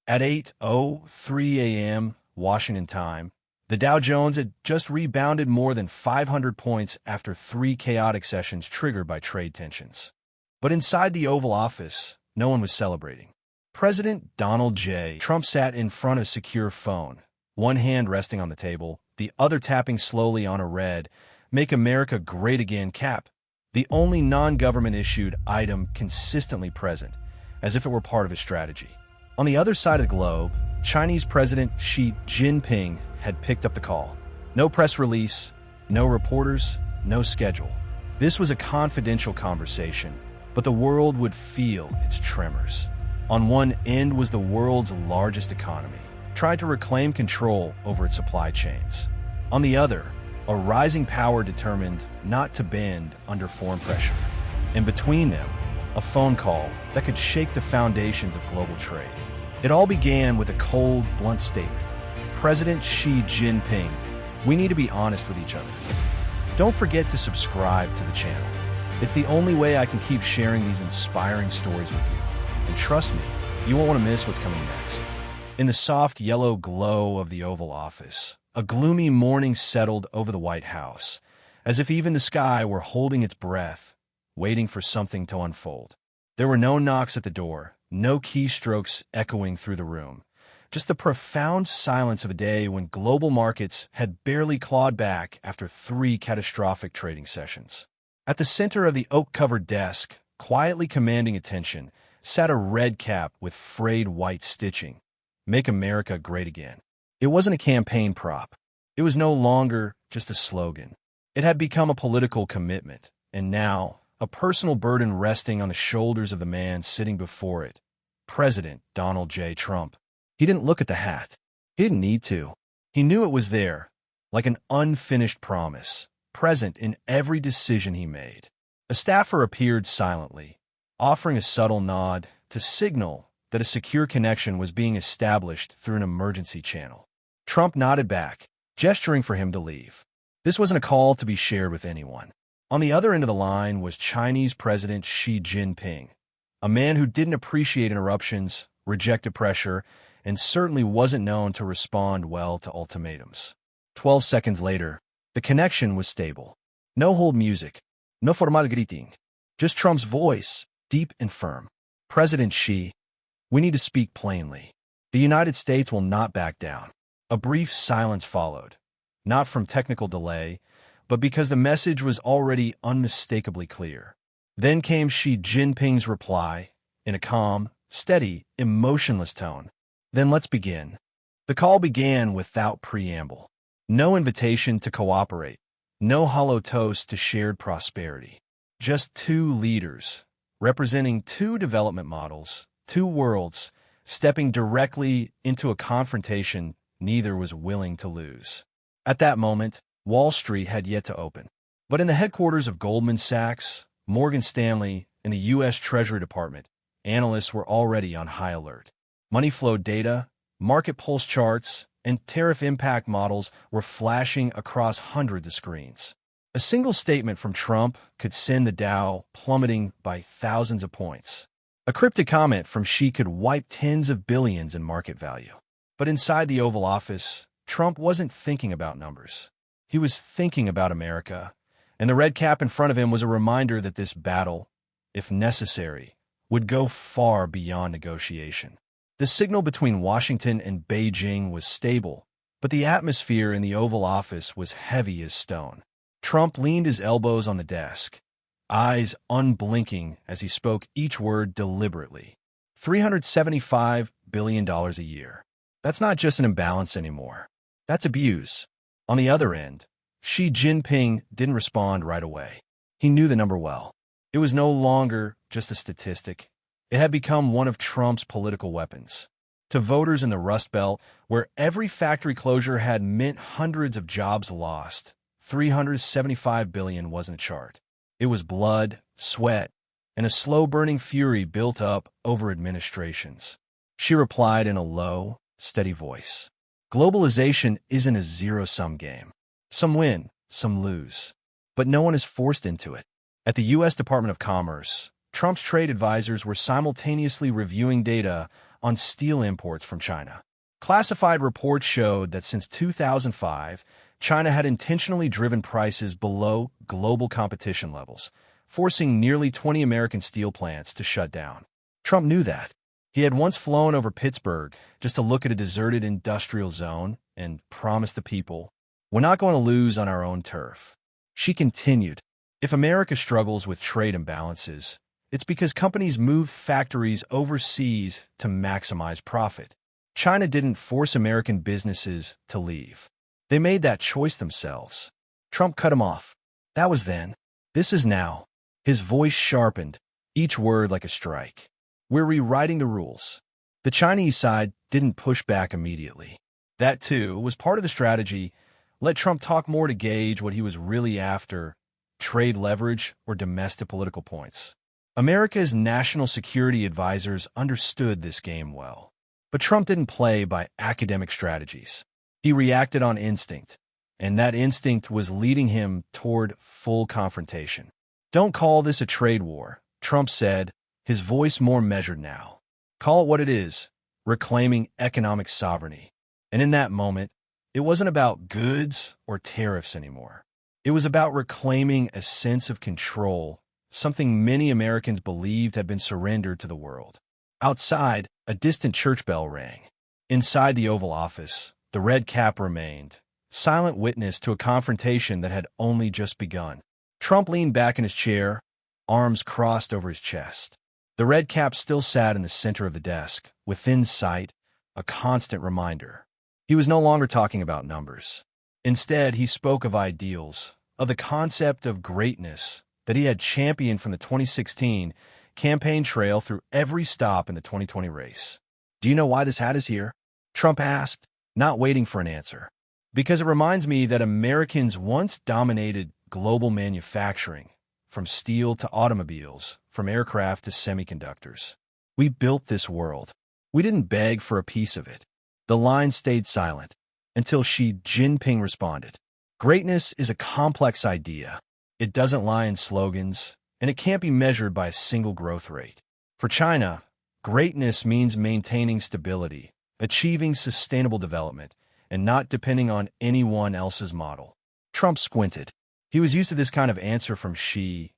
At 8:03 a.m. Washington time, the Dow Jones had just rebounded more than 500 points after three chaotic sessions triggered by trade tensions. But inside the Oval Office, no one was celebrating. President Donald J. Trump sat in front of a secure phone, one hand resting on the table, the other tapping slowly on a red "Make America Great Again" cap, the only non-government-issued item consistently present, as if it were part of his strategy. On the other side of the globe, Chinese President Xi Jinping had picked up the call. No press release, no reporters, no schedule. This was a confidential conversation, but the world would feel its tremors. On one end was the world's largest economy, trying to reclaim control over its supply chains. On the other, a rising power determined not to bend under foreign pressure. And between them, a phone call that could shake the foundations of global trade. It all began with a cold, blunt statement. President Xi Jinping, we need to be honest with each other. Don't forget to subscribe to the channel. It's the only way I can keep sharing these inspiring stories with you. And trust me, you won't want to miss what's coming next. In the soft yellow glow of the Oval Office, a gloomy morning settled over the White House, as if even the sky were holding its breath, waiting for something to unfold. There were no knocks at the door, no keystrokes echoing through the room, just the profound silence of a day when global markets had barely clawed back after three catastrophic trading sessions. At the center of the oak-covered desk, quietly commanding attention, sat a red cap with frayed white stitching. Make America Great Again. It wasn't a campaign prop. It was no longer just a slogan. It had become a political commitment, and now, a personal burden resting on the shoulders of the man sitting before it, President Donald J. Trump. He didn't look at the hat. He didn't need to. He knew it was there, like an unfinished promise, present in every decision he made. A staffer appeared silently, offering a subtle nod to signal that a secure connection was being established through an emergency channel. Trump nodded back, gesturing for him to leave. This wasn't a call to be shared with anyone. On the other end of the line was Chinese President Xi Jinping, a man who didn't appreciate interruptions, rejected pressure, and certainly wasn't known to respond well to ultimatums. 12 seconds later, the connection was stable. No hold music, no formal greeting, just Trump's voice, deep and firm. President Xi, we need to speak plainly. The United States will not back down. A brief silence followed, not from technical delay, but because the message was already unmistakably clear. Then came Xi Jinping's reply, in a calm, steady, emotionless tone. Then let's begin. The call began without preamble. No invitation to cooperate. No hollow toast to shared prosperity. Just two leaders, representing two development models, two worlds, stepping directly into a confrontation neither was willing to lose. At that moment, Wall Street had yet to open. But in the headquarters of Goldman Sachs, Morgan Stanley, and the U.S. Treasury Department, analysts were already on high alert. Money flow data, market pulse charts, and tariff impact models were flashing across hundreds of screens. A single statement from Trump could send the Dow plummeting by thousands of points. A cryptic comment from Xi could wipe tens of billions in market value. But inside the Oval Office, Trump wasn't thinking about numbers. He was thinking about America, and the red cap in front of him was a reminder that this battle, if necessary, would go far beyond negotiation. The signal between Washington and Beijing was stable, but the atmosphere in the Oval Office was heavy as stone. Trump leaned his elbows on the desk, eyes unblinking as he spoke each word deliberately. $375 billion a year. That's not just an imbalance anymore. That's abuse. On the other end, Xi Jinping didn't respond right away. He knew the number well. It was no longer just a statistic. It had become one of Trump's political weapons. To voters in the Rust Belt, where every factory closure had meant hundreds of jobs lost, $375 billion wasn't a chart. It was blood, sweat, and a slow-burning fury built up over administrations. She replied in a low, steady voice. Globalization isn't a zero-sum game. Some win, some lose. But no one is forced into it. At the U.S. Department of Commerce, Trump's trade advisors were simultaneously reviewing data on steel imports from China. Classified reports showed that since 2005, China had intentionally driven prices below global competition levels, forcing nearly 20 American steel plants to shut down. Trump knew that. He had once flown over Pittsburgh just to look at a deserted industrial zone and promised the people, "We're not going to lose on our own turf." She continued, "If America struggles with trade imbalances, it's because companies move factories overseas to maximize profit. China didn't force American businesses to leave. They made that choice themselves." Trump cut him off. That was then. This is now. His voice sharpened, each word like a strike. "We're rewriting the rules." The Chinese side didn't push back immediately. That, too, was part of the strategy. Let Trump talk more to gauge what he was really after: trade leverage or domestic political points. America's national security advisors understood this game well. But Trump didn't play by academic strategies. He reacted on instinct, and that instinct was leading him toward full confrontation. "Don't call this a trade war," Trump said, his voice more measured now. "Call it what it is: reclaiming economic sovereignty." And in that moment, it wasn't about goods or tariffs anymore. It was about reclaiming a sense of control, something many Americans believed had been surrendered to the world. Outside, a distant church bell rang. Inside the Oval Office, the red cap remained, silent witness to a confrontation that had only just begun. Trump leaned back in his chair, arms crossed over his chest. The red cap still sat in the center of the desk, within sight, a constant reminder. He was no longer talking about numbers. Instead, he spoke of ideals, of the concept of greatness that he had championed from the 2016 campaign trail through every stop in the 2020 race. "Do you know why this hat is here?" Trump asked, not waiting for an answer. "Because it reminds me that Americans once dominated global manufacturing, from steel to automobiles, from aircraft to semiconductors. We built this world. We didn't beg for a piece of it." The line stayed silent until Xi Jinping responded. "Greatness is a complex idea. It doesn't lie in slogans, and it can't be measured by a single growth rate. For China, greatness means maintaining stability, achieving sustainable development, and not depending on anyone else's model." Trump squinted. He was used to this kind of answer from Xi,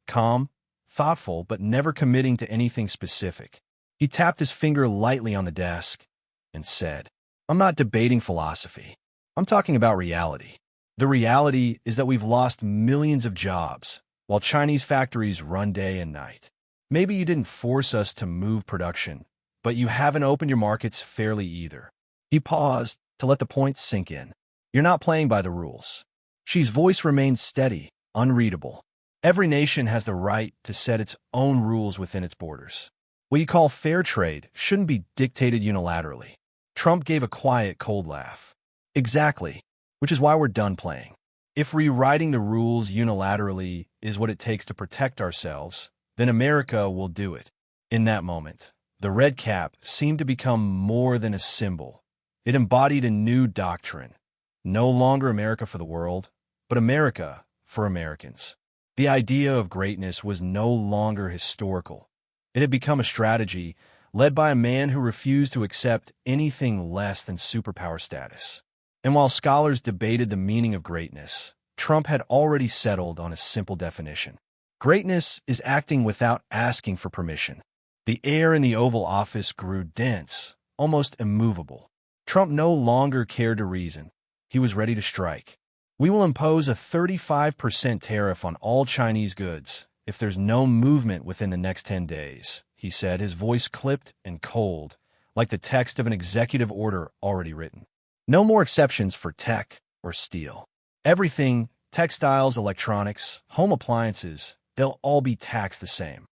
calm, thoughtful, but never committing to anything specific. He tapped his finger lightly on the desk and said, "I'm not debating philosophy. I'm talking about reality. The reality is that we've lost millions of jobs, while Chinese factories run day and night. Maybe you didn't force us to move production, but you haven't opened your markets fairly either." He paused to let the point sink in. "You're not playing by the rules." Xi's voice remained steady, unreadable. "Every nation has the right to set its own rules within its borders. What you call fair trade shouldn't be dictated unilaterally." Trump gave a quiet, cold laugh. "Exactly, which is why we're done playing. If rewriting the rules unilaterally is what it takes to protect ourselves, then America will do it." In that moment, the red cap seemed to become more than a symbol. It embodied a new doctrine. No longer America for the world, but America for Americans. The idea of greatness was no longer historical. It had become a strategy led by a man who refused to accept anything less than superpower status. And while scholars debated the meaning of greatness, Trump had already settled on a simple definition. Greatness is acting without asking for permission. The air in the Oval Office grew dense, almost immovable. Trump no longer cared to reason. He was ready to strike. "We will impose a 35% tariff on all Chinese goods if there's no movement within the next 10 days, he said, his voice clipped and cold, like the text of an executive order already written. "No more exceptions for tech or steel. Everything, textiles, electronics, home appliances, they'll all be taxed the same."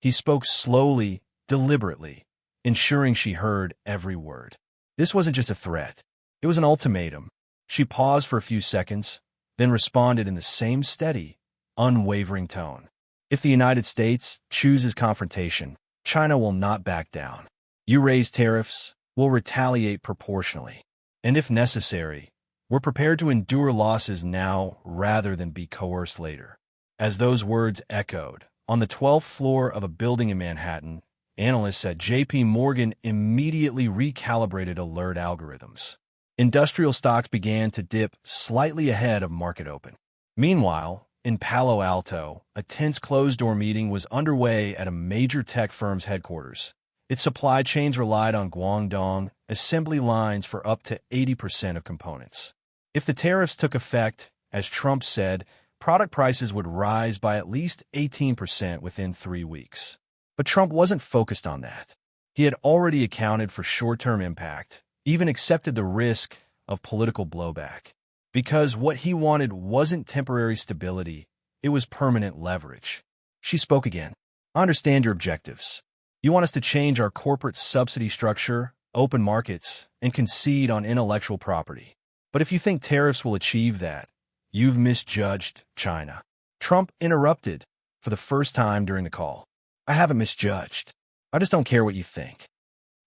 He spoke slowly, deliberately, ensuring she heard every word. This wasn't just a threat. It was an ultimatum. She paused for a few seconds, then responded in the same steady, unwavering tone. "If the United States chooses confrontation, China will not back down. You raise tariffs, we'll retaliate proportionally. And if necessary, we're prepared to endure losses now rather than be coerced later." As those words echoed, on the 12th floor of a building in Manhattan, Analysts at J.P. Morgan immediately recalibrated alert algorithms. Industrial stocks began to dip slightly ahead of market open. Meanwhile, in Palo Alto, a tense closed-door meeting was underway at a major tech firm's headquarters. Its supply chains relied on Guangdong assembly lines for up to 80% of components. If the tariffs took effect, as Trump said, product prices would rise by at least 18% within 3 weeks. But Trump wasn't focused on that. He had already accounted for short-term impact, even accepted the risk of political blowback. Because what he wanted wasn't temporary stability, it was permanent leverage. She spoke again. I understand your objectives. You want us to change our corporate subsidy structure, open markets, and concede on intellectual property. But if you think tariffs will achieve that, you've misjudged China. Trump interrupted for the first time during the call. I haven't misjudged. I just don't care what you think.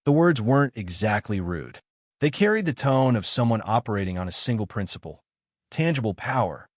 The words weren't exactly rude. They carried the tone of someone operating on a single principle: tangible power,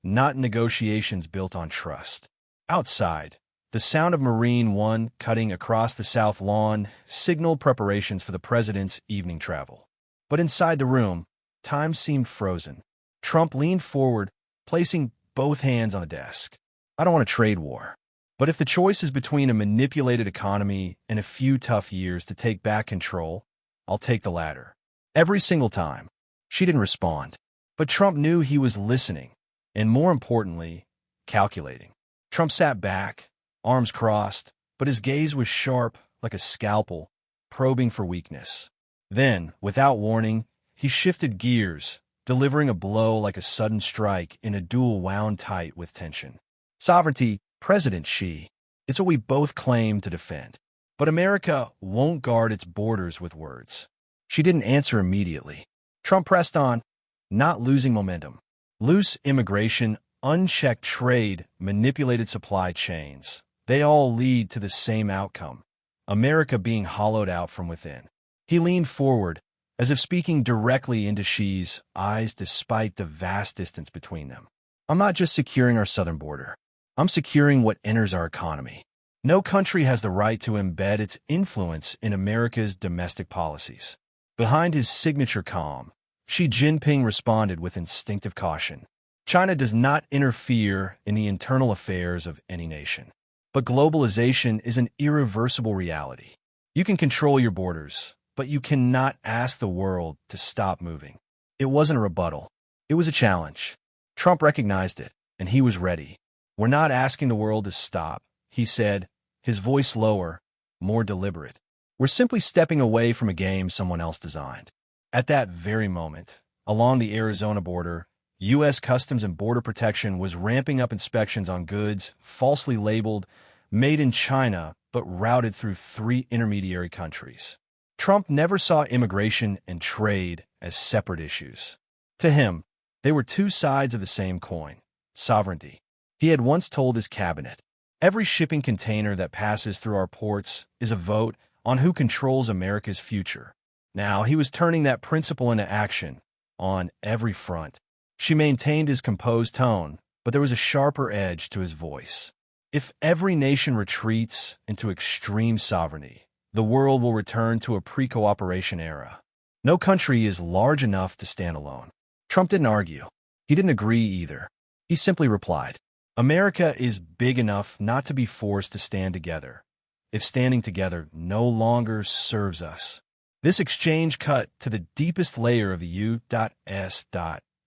not negotiations built on trust. Outside, the sound of Marine One cutting across the South Lawn signaled preparations for the president's evening travel. But inside the room, time seemed frozen. Trump leaned forward, placing both hands on a desk. I don't want a trade war. But if the choice is between a manipulated economy and a few tough years to take back control, I'll take the latter. Every single time. She didn't respond. But Trump knew he was listening, and more importantly, calculating. Trump sat back, arms crossed, but his gaze was sharp like a scalpel, probing for weakness. Then, without warning, he shifted gears, delivering a blow like a sudden strike in a duel wound tight with tension. Sovereignty, President Xi, it's what we both claim to defend. But America won't guard its borders with words. She didn't answer immediately. Trump pressed on, not losing momentum. Loose immigration, unchecked trade, manipulated supply chains. They all lead to the same outcome: America being hollowed out from within. He leaned forward, as if speaking directly into Xi's eyes despite the vast distance between them. I'm not just securing our southern border. I'm securing what enters our economy. No country has the right to embed its influence in America's domestic policies. Behind his signature calm, Xi Jinping responded with instinctive caution. China does not interfere in the internal affairs of any nation. But globalization is an irreversible reality. You can control your borders, but you cannot ask the world to stop moving. It wasn't a rebuttal. It was a challenge. Trump recognized it, and he was ready. We're not asking the world to stop, he said, his voice lower, more deliberate. We're simply stepping away from a game someone else designed. At that very moment, along the Arizona border, U.S. Customs and Border Protection was ramping up inspections on goods falsely labeled made in China but routed through 3 intermediary countries. Trump never saw immigration and trade as separate issues. To him, they were 2 sides of the same coin: sovereignty. He had once told his cabinet, every shipping container that passes through our ports is a vote on who controls America's future. Now he was turning that principle into action on every front. She maintained his composed tone, but there was a sharper edge to his voice. If every nation retreats into extreme sovereignty, the world will return to a pre-cooperation era. No country is large enough to stand alone. Trump didn't argue. He didn't agree either. He simply replied, America is big enough not to be forced to stand together, if standing together no longer serves us. This exchange cut to the deepest layer of the U.S.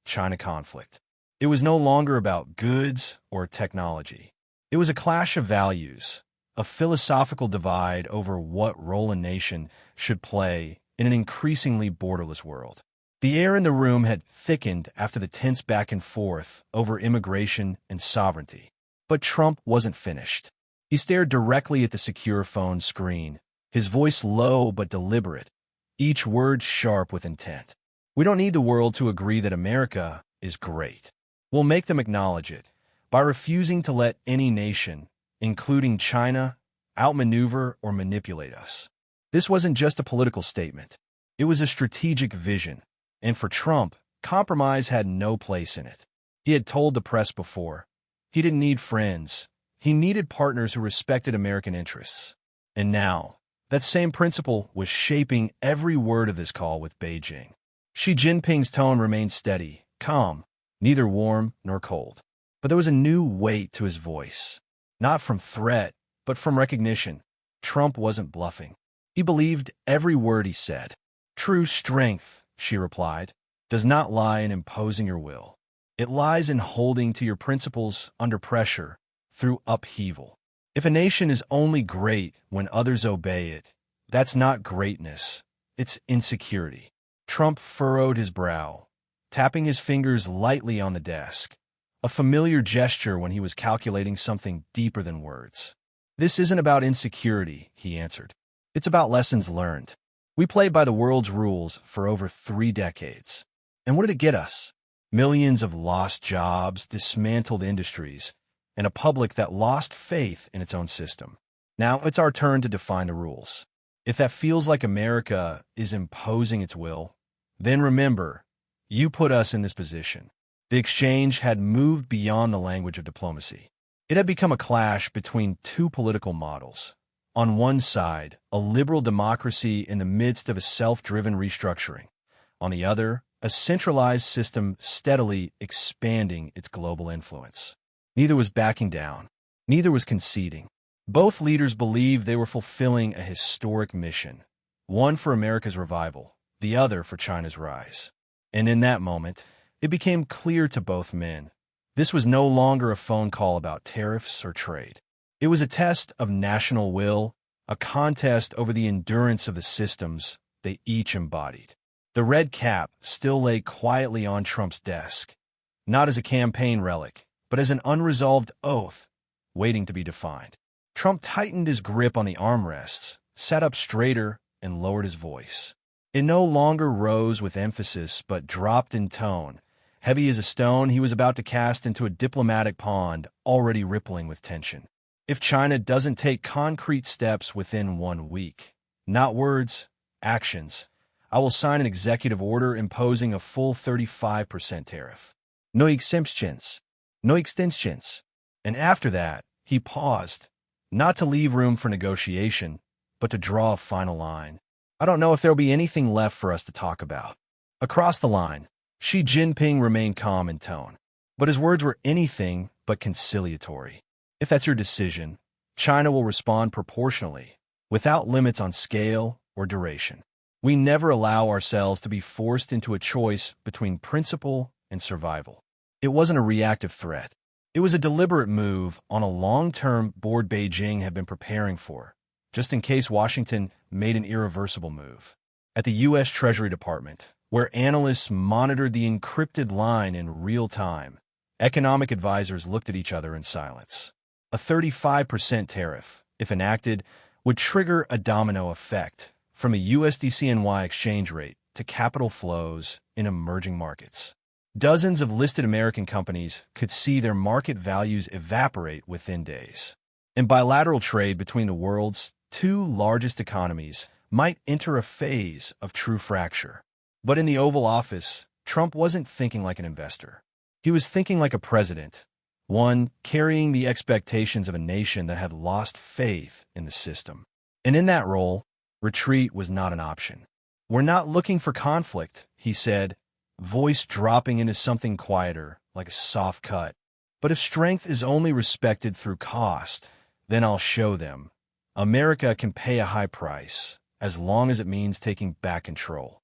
China conflict. It was no longer about goods or technology. It was a clash of values, a philosophical divide over what role a nation should play in an increasingly borderless world. The air in the room had thickened after the tense back and forth over immigration and sovereignty. But Trump wasn't finished. He stared directly at the secure phone screen, his voice low but deliberate, each word sharp with intent. We don't need the world to agree that America is great. We'll make them acknowledge it by refusing to let any nation, including China, outmaneuver or manipulate us. This wasn't just a political statement. It was a strategic vision. And for Trump, compromise had no place in it. He had told the press before, he didn't need friends. He needed partners who respected American interests. And now, that same principle was shaping every word of this call with Beijing. Xi Jinping's tone remained steady, calm, neither warm nor cold. But there was a new weight to his voice. Not from threat, but from recognition. Trump wasn't bluffing. He believed every word he said. True strength, she replied, does not lie in imposing your will. It lies in holding to your principles under pressure, through upheaval. If a nation is only great when others obey it, that's not greatness, it's insecurity. Trump furrowed his brow, tapping his fingers lightly on the desk, a familiar gesture when he was calculating something deeper than words. This isn't about insecurity, he answered. It's about lessons learned. We played by the world's rules for over 3 decades. And what did it get us? Millions of lost jobs, dismantled industries, and a public that lost faith in its own system. Now it's our turn to define the rules. If that feels like America is imposing its will, then remember, you put us in this position. The exchange had moved beyond the language of diplomacy. It had become a clash between two political models. On one side, a liberal democracy in the midst of a self-driven restructuring. On the other, a centralized system steadily expanding its global influence. Neither was backing down. Neither was conceding. Both leaders believed they were fulfilling a historic mission, one for America's revival, the other for China's rise. And in that moment, it became clear to both men, this was no longer a phone call about tariffs or trade. It was a test of national will, a contest over the endurance of the systems they each embodied. The red cap still lay quietly on Trump's desk, not as a campaign relic, but as an unresolved oath, waiting to be defined. Trump tightened his grip on the armrests, sat up straighter, and lowered his voice. It no longer rose with emphasis, but dropped in tone. Heavy as a stone, he was about to cast into a diplomatic pond already rippling with tension. If China doesn't take concrete steps within 1 week, not words, actions, I will sign an executive order imposing a full 35% tariff. No exemptions. No extensions. And after that, he paused, not to leave room for negotiation, but to draw a final line. I don't know if there'll be anything left for us to talk about. Across the line, Xi Jinping remained calm in tone, but his words were anything but conciliatory. If that's your decision, China will respond proportionally, without limits on scale or duration. We never allow ourselves to be forced into a choice between principle and survival. It wasn't a reactive threat. It was a deliberate move on a long-term board Beijing had been preparing for, just in case Washington made an irreversible move. At the U.S. Treasury Department, where analysts monitored the encrypted line in real time, economic advisors looked at each other in silence. A 35% tariff, if enacted, would trigger a domino effect, from a USD-CNY exchange rate to capital flows in emerging markets. Dozens of listed American companies could see their market values evaporate within days. And bilateral trade between the world's 2 largest economies might enter a phase of true fracture. But in the Oval Office, Trump wasn't thinking like an investor. He was thinking like a president, one carrying the expectations of a nation that had lost faith in the system. And in that role, retreat was not an option. We're not looking for conflict, he said, voice dropping into something quieter, like a soft cut. But if strength is only respected through cost, then I'll show them. America can pay a high price, as long as it means taking back control.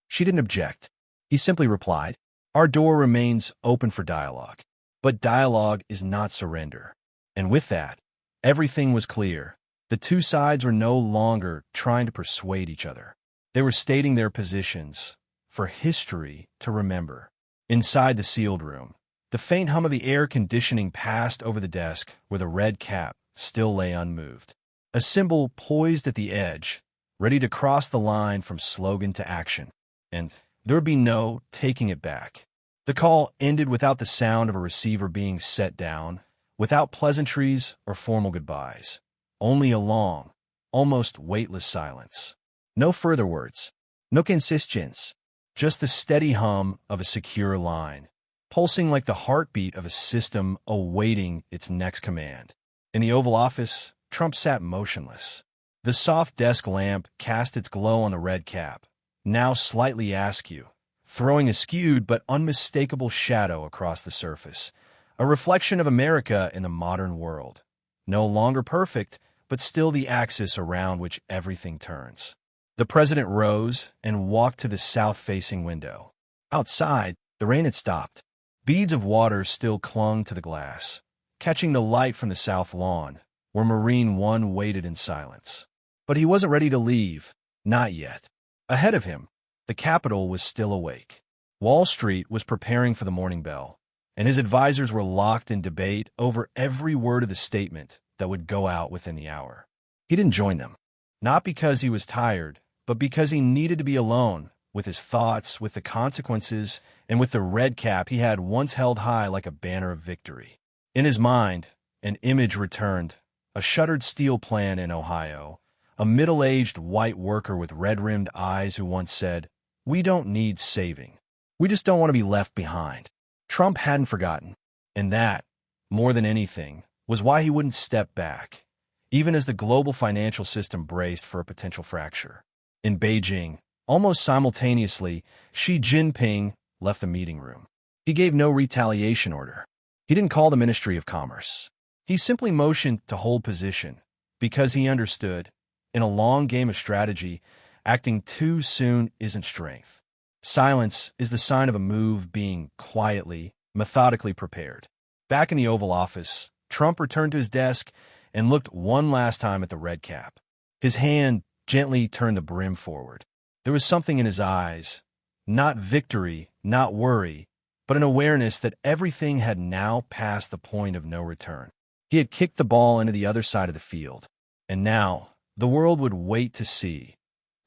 She didn't object. He simply replied, our door remains open for dialogue. But dialogue is not surrender. And with that, everything was clear. The two sides were no longer trying to persuade each other. They were stating their positions, for history to remember. Inside the sealed room, the faint hum of the air conditioning passed over the desk where the red cap still lay unmoved. A symbol poised at the edge, ready to cross the line from slogan to action. And there would be no taking it back. The call ended without the sound of a receiver being set down, without pleasantries or formal goodbyes. Only a long, almost weightless silence. No further words. No insistence. Just the steady hum of a secure line, pulsing like the heartbeat of a system awaiting its next command. In the Oval Office, Trump sat motionless. The soft desk lamp cast its glow on the red cap, now slightly askew, throwing a skewed but unmistakable shadow across the surface, a reflection of America in the modern world. No longer perfect, but still the axis around which everything turns. The president rose and walked to the south-facing window. Outside, the rain had stopped. Beads of water still clung to the glass, catching the light from the south lawn, where Marine One waited in silence. But he wasn't ready to leave, not yet. Ahead of him, the Capitol was still awake. Wall Street was preparing for the morning bell, and his advisors were locked in debate over every word of the statement that would go out within the hour. He didn't join them, not because he was tired, but because he needed to be alone with his thoughts, with the consequences, and with the red cap he had once held high like a banner of victory. In his mind, an image returned, a shuttered steel plant in Ohio, a middle-aged white worker with red-rimmed eyes who once said, "We don't need saving. We just don't want to be left behind." Trump hadn't forgotten, and that, more than anything, was why he wouldn't step back, even as the global financial system braced for a potential fracture. In Beijing, almost simultaneously, Xi Jinping left the meeting room. He gave no retaliation order. He didn't call the Ministry of Commerce. He simply motioned to hold position, because he understood, in a long game of strategy, acting too soon isn't strength. Silence is the sign of a move being quietly, methodically prepared. Back in the Oval Office, Trump returned to his desk and looked one last time at the red cap. His hand gently turned the brim forward. There was something in his eyes, not victory, not worry, but an awareness that everything had now passed the point of no return. He had kicked the ball into the other side of the field, and now the world would wait to see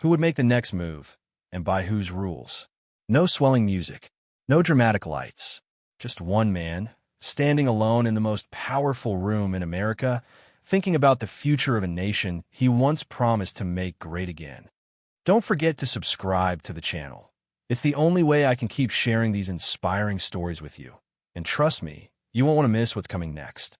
who would make the next move and by whose rules. No swelling music, no dramatic lights, just one man, standing alone in the most powerful room in America, thinking about the future of a nation he once promised to make great again. Don't forget to subscribe to the channel. It's the only way I can keep sharing these inspiring stories with you. And trust me, you won't want to miss what's coming next.